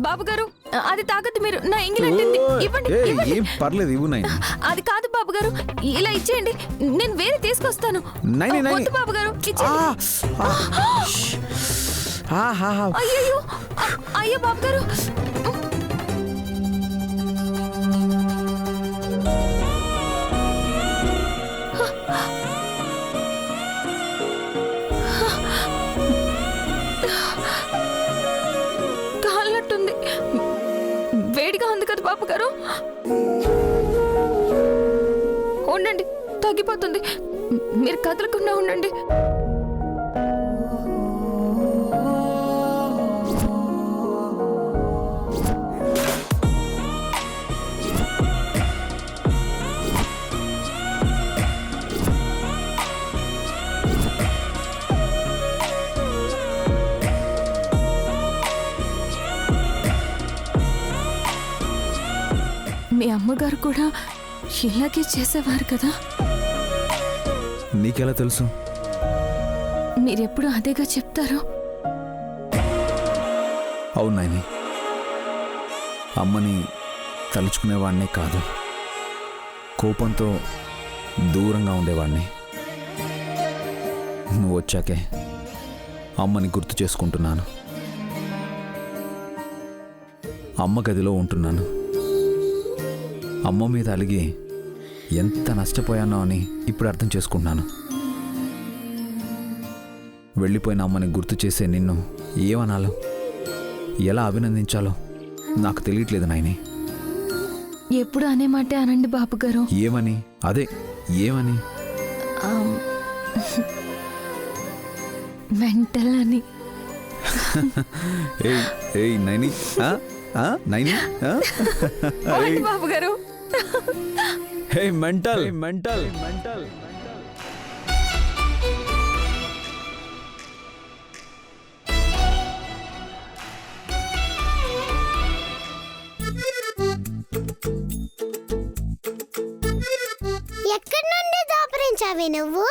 బాబు గారు అది తాగద్దు మీరు. నా ఇంగ్లాండ్ ఇవ్వండి. ఏం పర్లేదు, ఇవ్వు నైని. అది కాదు బాబు గారు, ఇలా ఇచ్చేయండి, నేను వేరే తీసుకొస్తాను. వద్దు బాబు గారు, అయ్యో అయ్యో బాబు గారు. కాలినట్టుంది, వేడిగా ఉంది కదా బాబు గారు. ఉండండి, తగ్గిపోతుంది, మీరు కదలకుండా ఉండండి. మీ అమ్మగారు కూడా ఇలాగే చేసేవారు కదా? నీకెలా తెలుసు? మీరెప్పుడు అదేగా చెప్తారు. అవును నాయని, అమ్మని తలుచుకునేవాడినే కాదు, కోపంతో దూరంగా ఉండేవాడిని. నువ్వు వచ్చాకే అమ్మని గుర్తు చేసుకుంటున్నాను. అమ్మ గదిలో ఉంటున్నాను. అమ్మ మీద అలిగి ఎంత నష్టపోయానో అని ఇప్పుడు అర్థం చేసుకుంటున్నాను. వెళ్ళిపోయిన అమ్మని గుర్తు చేసే నిన్ను ఏమనాలో, ఎలా అభినందించాలో నాకు తెలియట్లేదు నాయని. ఎప్పుడు అనే మాటే అనండి బాబు గారు. ఏమని? అదే ఏమని? మెంటల్ అని. ఏయ్ నైని, నైని, బాబు గారు. హే మెంటల్ మెంటల్ మెంటల్. ఎక్కడి నుండి దాపరించావే నువ్వు?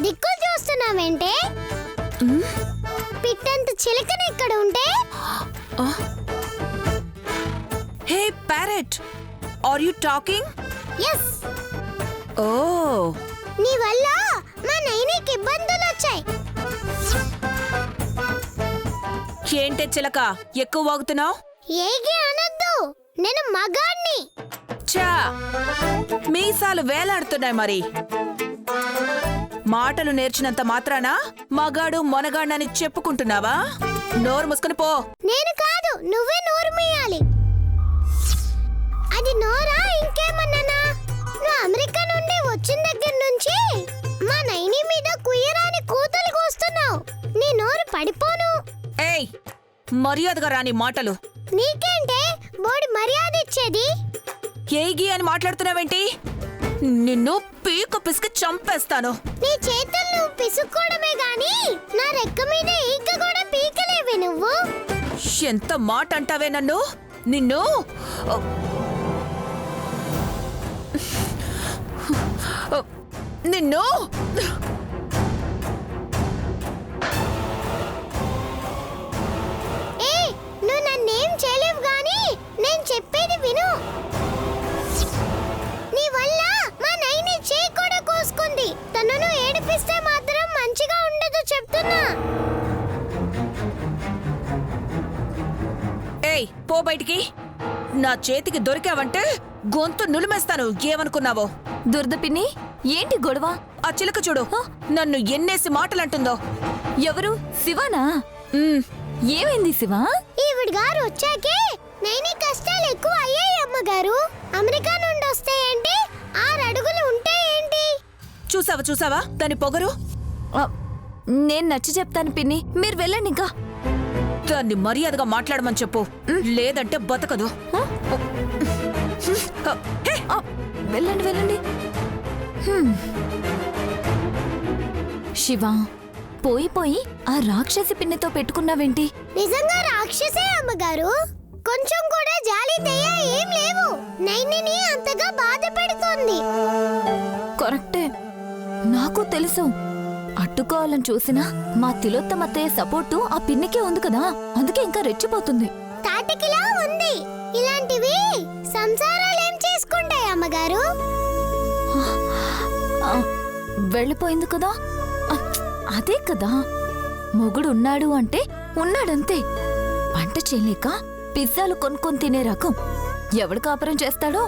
దిక్కులు చూస్తున్నావేంటే? పిట్టంత చిలకన ఇక్కడ ఉంటే? Hey parrot, are you talking? yes. ఓ, నీ వల్ల మా నైనికి ఇబ్బందులు వచ్చాయి. ఏంటే చిలక ఎక్కువ వాగుతున్నావు? ఏగి అనొద్దు, నేను మగాణ్ణి. చా, మీసాలు వేలాడుతున్నాయి. మరి మాటలు నేర్చినంత మాత్రాన మగాడు మొనగాడని చెప్పుకుంటున్నావా? నోరు మూసుకుని పో. నేను కాదు, నువ్వే నోరు మూయాలి. అది నోరా ఇంకేమన్నానా? నువ్వు అమెరికా నుండి వచ్చిన దగ్గర నుంచి మా నైని మీద కుయ్యరాని కూతలు కూస్తున్నావు. నీ నోరు పడిపోను. ఏయ్, మర్యాదగా రాని మాటలు. నీకేంటే బోడి మర్యాద ఇచ్చేది? ఏగి అని మాట్లాడుతున్నావేంటి? నిన్ను పీక పిసికి చంపేస్తాను. నీ చేతులు నువ్వు పిసుక్కోవడమే గాని నా రెక్క మీద ఈక కూడా పీకలేవే నువ్వు. ఎంత మాట అంటావే నన్ను? నిన్ను నిన్ను ఏయ్, నువ్వు నన్నేం చేయలేవు గాని నేను చెప్పేది విను. నీ వల్ల మా నైని చేయి కూడా కోసుకుంది. తనను ఏడిపిస్తే మాత్రం మంచిగా ఉండదు చెప్తున్నా. ఏయ్, పో బయటికి. నా చేతికి దొరికావంటే గొంతు నులిమేస్తాను. ఏమనుకున్నావో? దుర్ద పిన్ని, ఏంటి గొడవ? ఆ చిలక చూడు, నన్ను ఎన్నేసి మాటలంటుందో. ఎవరు? శివనా? ఏమైంది శివ? ఈవిడ గారు వచ్చాకే నైని కష్టాలు ఎక్కువ అయ్యాయి అమ్మగారు. అమెరికా నుండి వస్తే ఏంటి, 6 అడుగులు ఉంటే ఏంటి? చూసావా దాని పొగరు? నేను నచ్చి చెప్తాను పిన్ని, మీరు వెళ్ళండి. ఇంకా దాన్ని మర్యాదగా మాట్లాడమని చెప్పు, లేదంటే బతకదు. వెళ్ళండి వెళ్ళండి. శివ, పోయి ఆ రాక్షసి పిన్నితో పెట్టుకున్నావేంటి? నిజంగా రాక్షసే అమ్మగారు. కొంచెం కూడా జాలి దయ ఏం లేవు. నైనిని అంతగా బాధ పెడుతోంది. కరెక్టే, నాకు తెలుసు. అడ్డుకోవాలని చూసినా మా తిలోత్తమత్తయ్య సపోర్టు ఆ పిన్నికే ఉంది కదా, అందుకే ఇంకా రెచ్చిపోతుంది. తాటికిలా ఉంది. ఇలాంటివి సంసారాలు ఏం చేసుకుంటాయి అమ్మగారు? ఆ, వెళ్ళిపోయింది కదా. ఆ, అదే కదా, మొగుడు ఉన్నాడు అంటే ఉన్నాడంతే. వంట చేయలేక పిజ్జాలు కొనుక్కొని తినే రకం. ఎవడు కాపురం చేస్తాడో?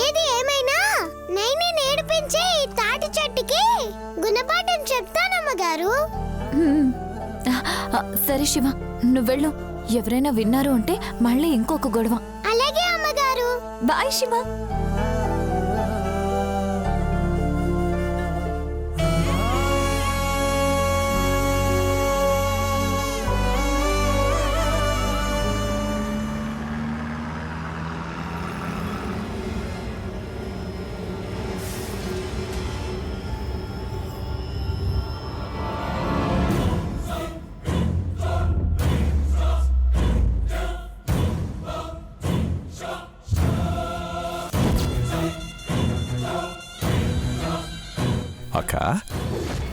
ఏది ఏమైనా నైని నేర్పించే ఈ తాటి చెట్టుకి గుణపాఠం చెప్తానమ్మగారు. హ్మ్. సరే శివ, నువ్వెళ్ళు. ఎవరైనా విన్నారు అంటే మళ్ళీ ఇంకొక గొడవ. అలాగే అమ్మగారు. బాయ్ శివ. అక్క,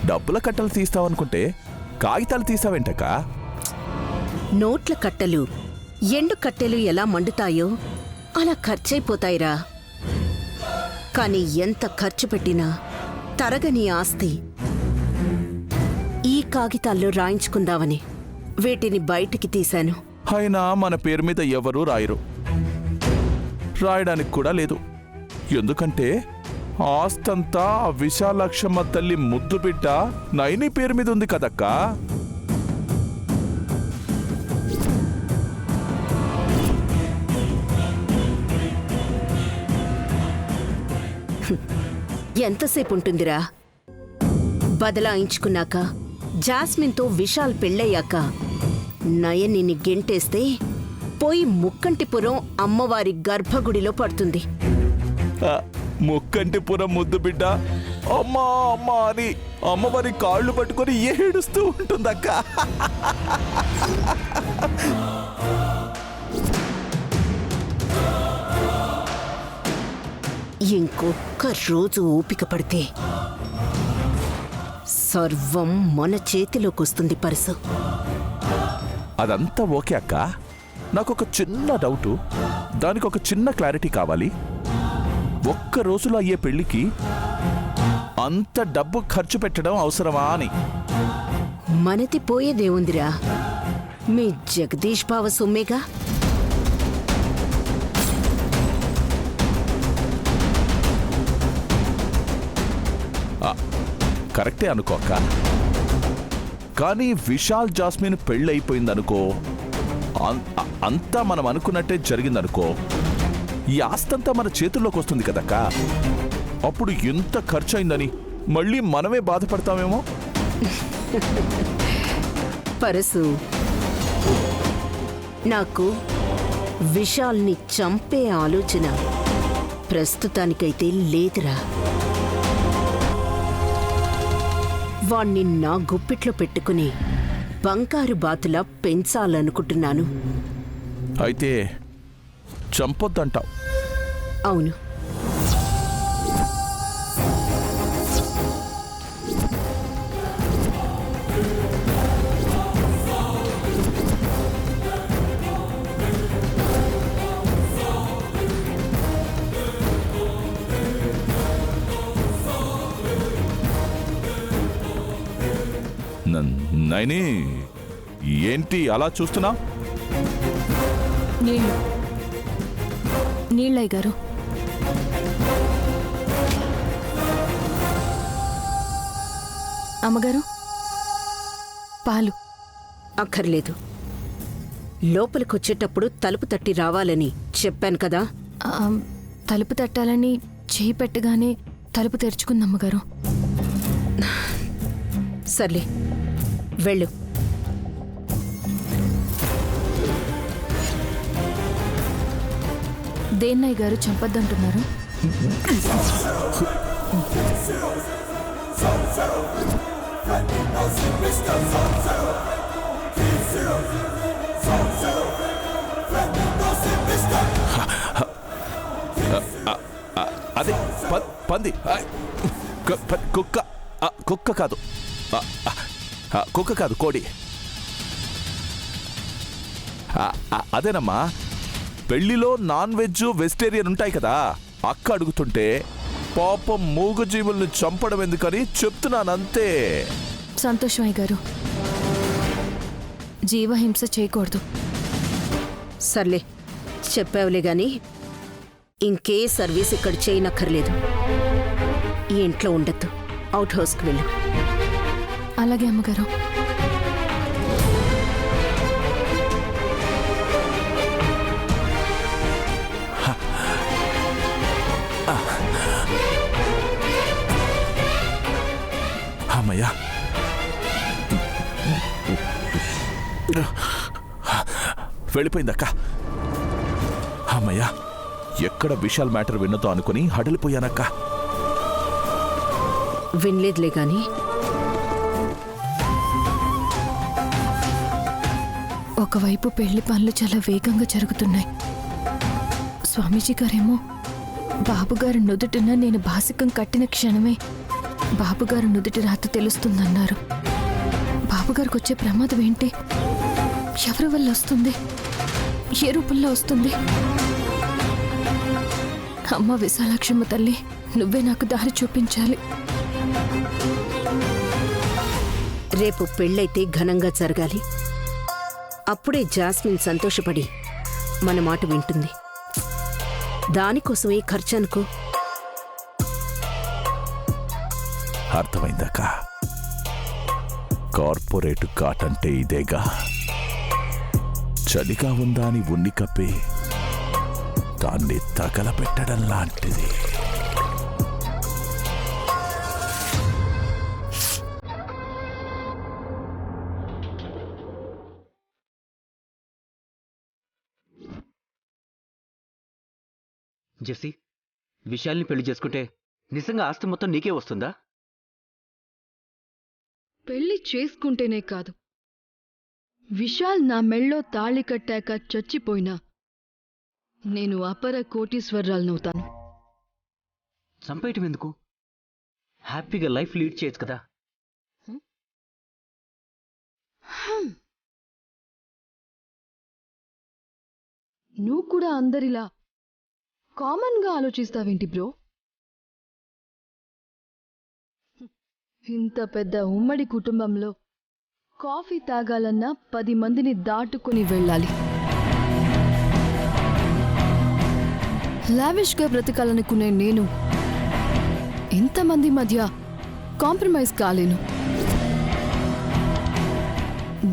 డబ్బుల కట్టలు తీస్తావనుకుంటే కాగితాలు తీసావేంటక్క? నోట్ల కట్టలు ఎండు కట్టెలు ఎలా మండుతాయో అలా ఖర్చయిపోతాయిరా. కాని ఎంత ఖర్చు పెట్టినా తరగని ఆస్తి. ఈ కాగితాల్లో రాయించుకుందామని వీటిని బయటికి తీశాను. అయినా మన పేరు మీద ఎవరూ రాయరు, రాయడానికి కూడా లేదు. ఎందుకంటే ఆస్తంతా ఆ విశాలాక్షమ్మ తల్లి ముద్దు బిడ్డ నైని పేరు మీద ఉంది కదక్కా. ఎంతసేపు ఉంటుందిరా? బదలాయించుకున్నాక జాస్మిన్తో విశాల్ పెళ్ళయ్యాక నయనిని గెంటేస్తే పోయి ముక్కంటిపురం అమ్మవారి గర్భగుడిలో పడుతుంది. ఆ, ముక్కంటిపురం ముద్దు బిడ్డ అమ్మా అమ్మా అని అమ్మవారి కాళ్ళు పట్టుకొని ఏడుస్తూ ఉంటుందక్క. ఇంకొక్క రోజు ఓపిక పడితే సర్వం మన చేతిలోకొస్తుంది పరసు. అదంతా ఓకే అక్క, నాకొక చిన్న డౌటు, దానికి ఒక చిన్న క్లారిటీ కావాలి. ఒక్క రోజులో అయ్యే పెళ్లికి అంత డబ్బు ఖర్చు పెట్టడం అవసరమా అని. మనది పోయేదేముందిరా, మీ జగదీష్ బావ సొమ్మేగా. కరెక్టే అనుకోక, కానీ విశాల్ జాస్మిన్ పెళ్ళైపోయిందనుకో, అంతా మనం అనుకున్నట్టే జరిగిందనుకో, ఈ ఆస్తంతా మన చేతుల్లోకి వస్తుంది కదక్క. అప్పుడు ఎంత ఖర్చు అయిందని మళ్ళీ మనమే బాధపడతామేమో. పరసు, నాకు విశాల్ని చంపే ఆలోచన ప్రస్తుతానికైతే లేదురా. వాణ్ణి నా గుప్పిట్లో పెట్టుకుని బంగారు బాతులా పెంచాలనుకుంటున్నాను. అయితే చంపొద్దంటావు? అవును. నైని, ఏంటి అలా చూస్తున్నా? నీళ్ళు. నీళ్ళయ్య గారు. అమ్మగారు, పాలు. అక్కర్లేదు. లోపలికొచ్చేటప్పుడు తలుపు తట్టి రావాలని చెప్పాను కదా. తలుపు తట్టాలని చేయి పెట్టగానే తలుపు తెరుచుకుంది అమ్మగారు. సర్లే, వెళ్ళు. దేన్నయ్య గారు చంపొద్దంటున్నారు? అదే పంది, కుక్క. కుక్క కాదు, కుక్క కాదు, కోడి. అదేనమ్మా, పెళ్లిలో నాన్ వెజ్ వెజిటేరియన్ ఉంటాయి కదా, అక్క అడుగుతుంటే పాపం మూగజీవుల్ని చంపడం ఎందుకని చెప్తున్నానంతే. సంతోషమయ్య గారు, జీవహింస చేయకూడదు. సర్లే, చెప్పావులే గాని ఇంకే సర్వీస్ ఇక్కడ చేయనక్కర్లేదు. ఈ ఇంట్లో ఉండద్దు, అవుట్ హౌస్కి వెళ్ళు. అలాగే అమ్మగారు. అమ్మయ్యా, వెళ్ళిపోయిందక్క. అమ్మయ్యా, ఎక్కడ విశాల్ మ్యాటర్ విన్నతో అనుకుని హడలిపోయానక్క. వినలేదులే గాని ఒకవైపు పెళ్లి పనులు చాలా వేగంగా జరుగుతున్నాయి. స్వామీజీ గారేమో బాబుగారి నుదుటిన నేను బాసికం కట్టిన క్షణమే బాబుగారు నుదుటి రాత తెలుస్తుందన్నారు. బాబుగారికి వచ్చే ప్రమాదం ఏంటి? ఎవరి వల్ల వస్తుంది? ఏ రూపంలో వస్తుంది? అమ్మ విశాలాక్షమ్మ తల్లి, నువ్వే నాకు దారి చూపించాలి. రేపు పెళ్ళైతే ఘనంగా జరగాలి. అప్పుడే జాస్మిన్ సంతోషపడి మన మాట వింటుంది. దానికోసమే ఖర్చు అనుకో. అర్థమైందక్క. కార్పొరేట్ కాట్ అంటే ఇదేగా. చలిగా ఉందా అని ఉన్ని కప్పి దాన్ని తగలబెట్టడం లాంటిది. జెస్సీ, విశాల్ని పెళ్లి చేసుకుంటే నిజంగా ఆస్తి మొత్తం నీకే వస్తుందా? పెళ్లి చేసుకుంటేనే కాదు, విశాల్ నా మెళ్ళో తాళి కట్టాక చచ్చిపోయినా నేను అపర కోటీశ్వరరాలనవుతాను. చంపేయటం ఎందుకు? హ్యాపీగా లైఫ్ లీడ్ చేయొచ్చు కదా. నువ్వు కూడా అందరిలా కామన్గా ఆలోచిస్తావేంటి బ్రో? ఇంత పెద్ద ఉమ్మడి కుటుంబంలో కాఫీ తాగాలన్నా 10 మందిని దాటుకుని వెళ్ళాలి. లావిష్గా బ్రతకాలనుకునే నేను ఇంతమంది మధ్య కాంప్రమైజ్ కాలేను.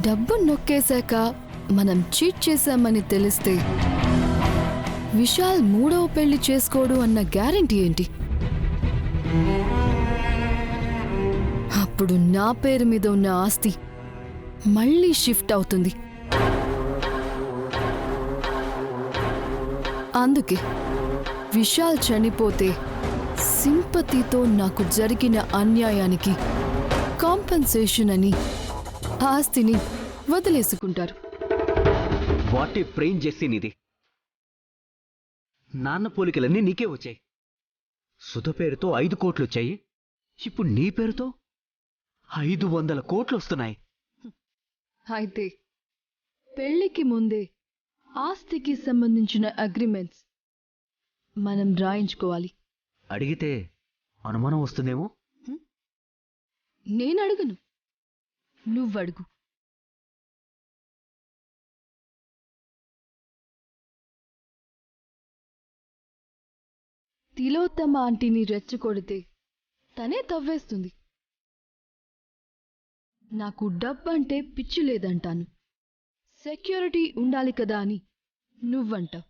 డబ్బు నొక్కేశాక మనం చీట్ చేశామని తెలిస్తే విశాల్ 3వ పెళ్లి చేసుకోడు అన్న గ్యారెంటీ ఏంటి? అప్పుడు నా పేరు మీద ఉన్న ఆస్తి మళ్ళీ షిఫ్ట్ అవుతుంది. అందుకే విశాల్ చనిపోతే సింపతితో నాకు జరిగిన అన్యాయానికి కాంపెన్సేషన్ అని ఆస్తిని వదిలేసుకుంటారు. వాట్ ఏ బ్రెయిన్ జెస్సీ నీది. నాన్న పోలికలన్నీ నీకే వచ్చాయి. సుధ పేరుతో 5 కోట్లు వచ్చాయి. ఇప్పుడు నీ పేరుతో 500 కోట్లు వస్తున్నాయి. అయితే పెళ్లికి ముందే ఆస్తికి సంబంధించిన అగ్రిమెంట్స్ మనం రాయించుకోవాలి. అడిగితే అనుమానం వస్తుందేమో. నేను అడుగును, నువ్వడుగు. తిలోత్తమ ఆంటీని రెచ్చగొడితే తనే తవ్వేస్తుంది. నాకు డబ్బంటే పిచ్చి లేదంటాను. సెక్యూరిటీ ఉండాలి కదా అని నువ్వంటావు.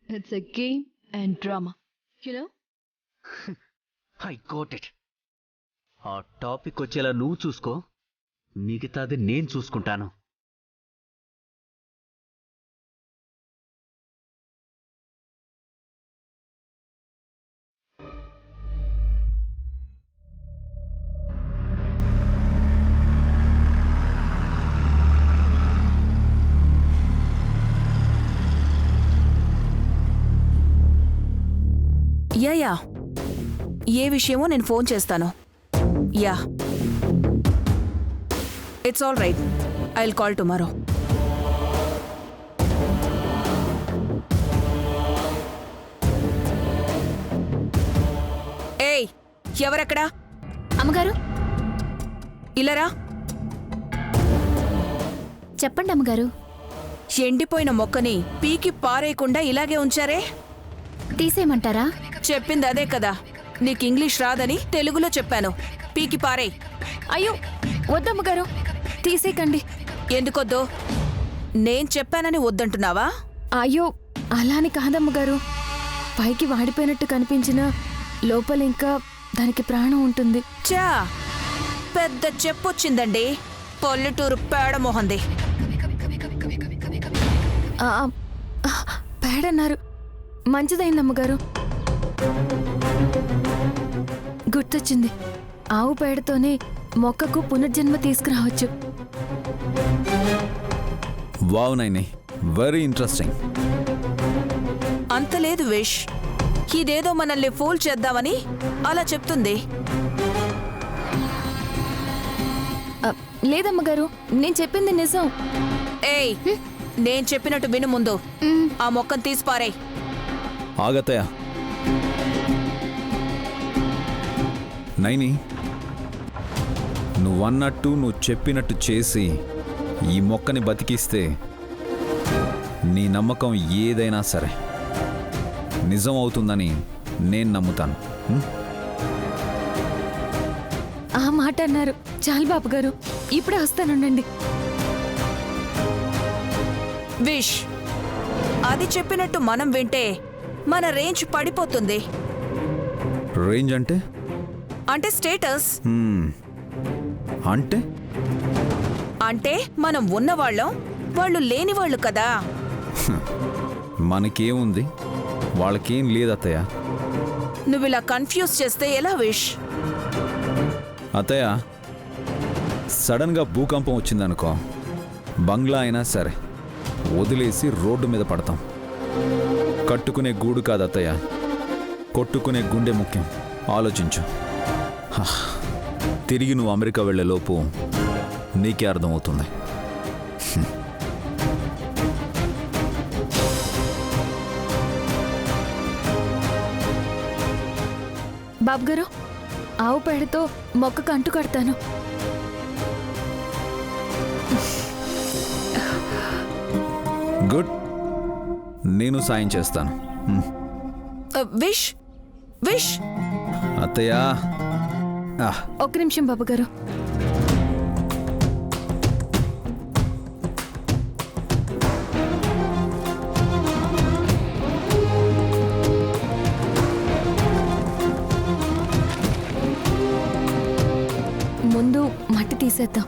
It's a game and drama, you know. I got it. ఆ టాపిక్ వచ్చేలా నువ్వు చూసుకో, మిగతాది నేను చూసుకుంటాను. యా ఏ విషయమో నేను ఫోన్ చేస్తాను. Yeah, it's all right. I will call tomorrow. ఏయ్, ఎవరక్కడా? అమ్మగారు ఇలారా. చెప్పండి అమ్మగారు. ఎండిపోయిన మొక్కని పీకి పారేయకుండా ఇలాగే ఉంచారే? తీసేయమంటారా? చెప్పింది అదే కదా. నీకు ఇంగ్లీష్ రాదని తెలుగులో చెప్పాను. పీకి పారేయ్. అయ్యో వద్దమ్మగారు, తీసేకండి. ఎందుకొద్దు? నేను చెప్పానని వద్దంటున్నావా? అయ్యో అలాని కాదమ్మగారు, పైకి వాడిపోయినట్టు కనిపించినా లోపల ఇంకా దానికి ప్రాణం ఉంటుంది. చా, పెద్ద చెప్పొచ్చిందండి. పల్లెటూరు పేడమోహంది. ఆ, ఆ, పేడన్నారు. మంచిదైందమ్మగారు. గుర్తొచ్చింది, ఆవు పేడతోనే మొక్కకు పునర్జన్మ తీసుకురావచ్చు. Wow Naini, very interesting. అంత లేదు విష్. ఇదేదో మనల్ని ఫూల్ చేద్దామని అలా చెప్తుంది. ఆ, లేదమ్మగారు, నేను చెప్పింది నిజం. ఏయ్, నేను చెప్పినట్టు విను ముందు. ఆ మొక్కను తీసి పారేయ్. ఆగతయా నైని, నువ్వన్నట్టు నువ్వు చెప్పినట్టు చేసి ఈ మొక్కని బతికిస్తే నీ నమ్మకం ఏదైనా సరే నిజం అవుతుందని నేను నమ్ముతాను. ఆ మాట అన్నారు చాలు బాబు గారు, ఇప్పుడే వస్తానుండండి. విష్, అది చెప్పినట్టు మనం వింటే మన రేంజ్ పడిపోతుంది. రేంజ్ అంటే? అంటే స్టేటస్. అంటే అంటే మనం ఉన్నవాళ్ళం, వాళ్ళు లేనివాళ్ళు కదా. మనకేముంది, వాళ్ళకేం లేదత్తయ్య. నువ్విలా కన్ఫ్యూజ్ చేస్తే ఎలా విష్? అత్తయ్య, సడన్గా భూకంపం వచ్చిందనుకో, బంగ్లా అయినా సరే వదిలేసి రోడ్డు మీద పడతాం. కట్టుకునే గూడు కాదు అత్తయ్య, కొట్టుకునే గుండె ముఖ్యం. ఆలోచించు. తిరిగి నువ్వు అమెరికా వెళ్ళేలోపు నీకే అర్థమవుతుంది. బాబు గారు, ఆవు పేడతో మొక్కకు అంటు కడతాను. గుడ్, నేను సాయం చేస్తాను. విష్ విష్ అత్తయ్య, ఒక్క నిమిషం బాబు గారు. ముందు మట్టి తీసేద్దాం.